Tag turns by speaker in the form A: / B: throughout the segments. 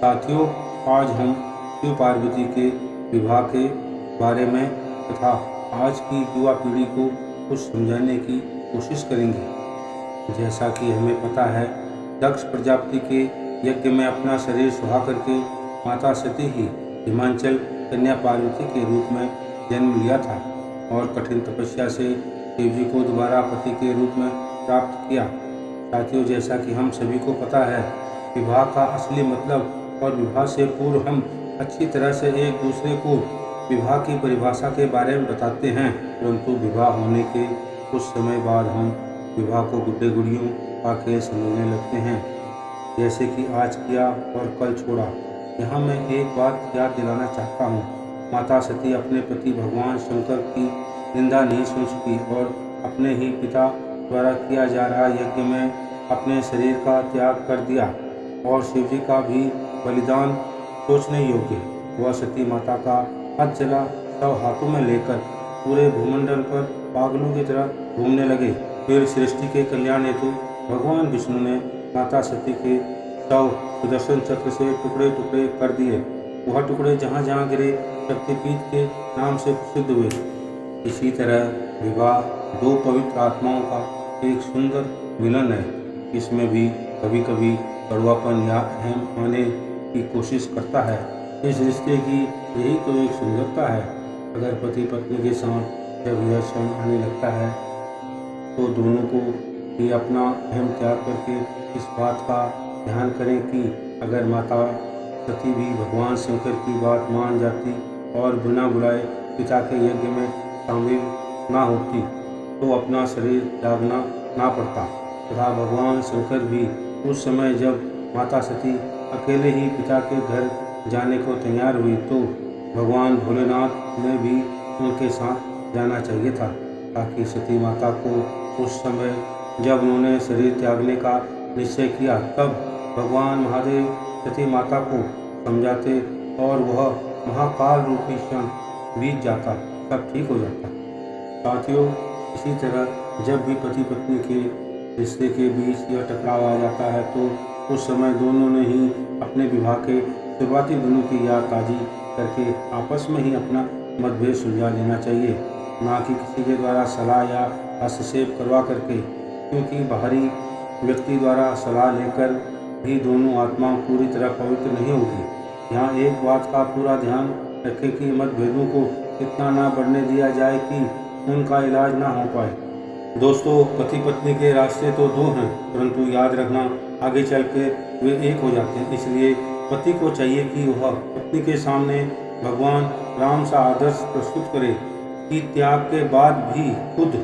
A: साथियों, आज हम शिव पार्वती के विवाह के बारे में तथा आज की युवा पीढ़ी को कुछ समझाने की कोशिश करेंगे। जैसा कि हमें पता है, दक्ष प्रजापति के यज्ञ में अपना शरीर सुहा करके माता सती ही हिमाचल कन्या पार्वती के रूप में जन्म लिया था और कठिन तपस्या से शिव जी को दोबारा पति के रूप में प्राप्त किया। साथियों, जैसा कि हम सभी को पता है, विवाह का असली मतलब और विवाह से पूर्व हम अच्छी तरह से एक दूसरे को विवाह की परिभाषा के बारे में बताते हैं, परंतु विवाह होने के कुछ समय बाद हम विवाह को गुड्डे गुड़ियों का खेल समझने लगते हैं, जैसे कि आज किया और कल छोड़ा। यहाँ मैं एक बात याद दिलाना चाहता हूँ, माता सती अपने पति भगवान शंकर की निंदा नहीं सुन सकी और अपने ही पिता द्वारा किया जा रहा यज्ञ में अपने शरीर का त्याग कर दिया और शिव जी का भी बलिदान सोचने योग्य। वह सती माता का हाथ जला शव हाथों में लेकर पूरे भूमंडल पर पागलों की तरह घूमने लगे। फिर सृष्टि के कल्याण हेतु भगवान विष्णु ने माता सती के शव सुदर्शन चक्र से टुकड़े टुकड़े कर दिए। वह टुकड़े जहाँ जहाँ गिरे शक्तिपीठ के नाम से प्रसिद्ध हुए। इसी तरह विवाह दो पवित्र आत्माओं का एक सुंदर मिलन है। इसमें भी कभी कभी कड़वापन या अहम आने की कोशिश करता है। इस रिश्ते की यही तो एक सुंदरता है। अगर पति पत्नी के साथ जब यह क्षण आने लगता है तो दोनों को ही अपना अहम त्याग करके इस बात का ध्यान करें कि अगर माता सती भी भगवान शंकर की बात मान जाती और बिना बुलाए पिता के यज्ञ में शामिल ना होती तो अपना शरीर त्यागना ना पड़ता तथा भगवान शंकर भी उस समय जब माता सती अकेले ही पिता के घर जाने को तैयार हुई तो भगवान भोलेनाथ ने भी उनके साथ जाना चाहिए था, ताकि सती माता को उस समय जब उन्होंने शरीर त्यागने का निश्चय किया तब भगवान महादेव सती माता को समझाते और वह महाकाल रूपी क्षण बीत जाता, सब ठीक हो जाता। साथियों, इसी तरह जब भी पति पत्नी के रिश्ते के बीच यह टकराव आ जाता है तो उस समय दोनों ने ही अपने विवाह के शुरुआती दिनों की याद ताज़ी करके आपस में ही अपना मतभेद सुलझा लेना चाहिए, ना कि किसी के द्वारा सलाह या हस्तक्षेप करवा करके, क्योंकि बाहरी व्यक्ति द्वारा सलाह लेकर भी दोनों आत्माएं पूरी तरह पवित्र नहीं होगी। यहाँ एक बात का पूरा ध्यान रखें कि मतभेदों को इतना ना बढ़ने दिया जाए कि उनका इलाज ना हो पाए। दोस्तों, पति पत्नी के रास्ते तो दो हैं, परंतु याद रखना आगे चल के वे एक हो जाते हैं। इसलिए पति को चाहिए कि वह पत्नी के सामने भगवान राम सा आदर्श प्रस्तुत करे कि त्याग के बाद भी खुद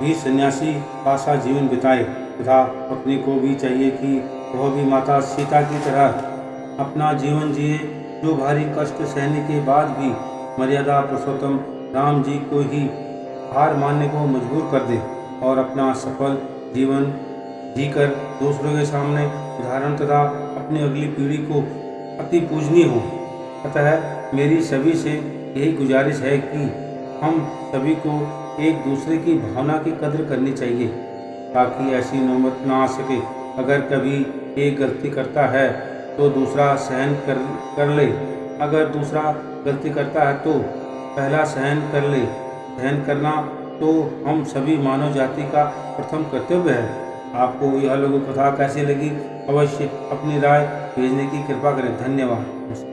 A: भी सन्यासी का सा जीवन बिताए, तथा पत्नी को भी चाहिए कि वह भी माता सीता की तरह अपना जीवन जिए, जो भारी कष्ट सहने के बाद भी मर्यादा पुरुषोत्तम राम जी को ही हार मानने को मजबूर कर दे और अपना सफल जीवन जीकर दूसरों के सामने उदाहरण तथा अपनी अगली पीढ़ी को अति पूजनीय हो। अतः मेरी सभी से यही गुजारिश है कि हम सभी को एक दूसरे की भावना की कद्र करनी चाहिए, ताकि ऐसी नौबत ना आ सके। अगर कभी एक गलती करता है तो दूसरा सहन कर ले, अगर दूसरा गलती करता है तो पहला सहन कर ले। सहन करना तो हम सभी मानव जाति का प्रथम कर्तव्य है। आपको यह लघु कथा कैसी लगी, अवश्य अपनी राय भेजने की कृपा करें। धन्यवाद।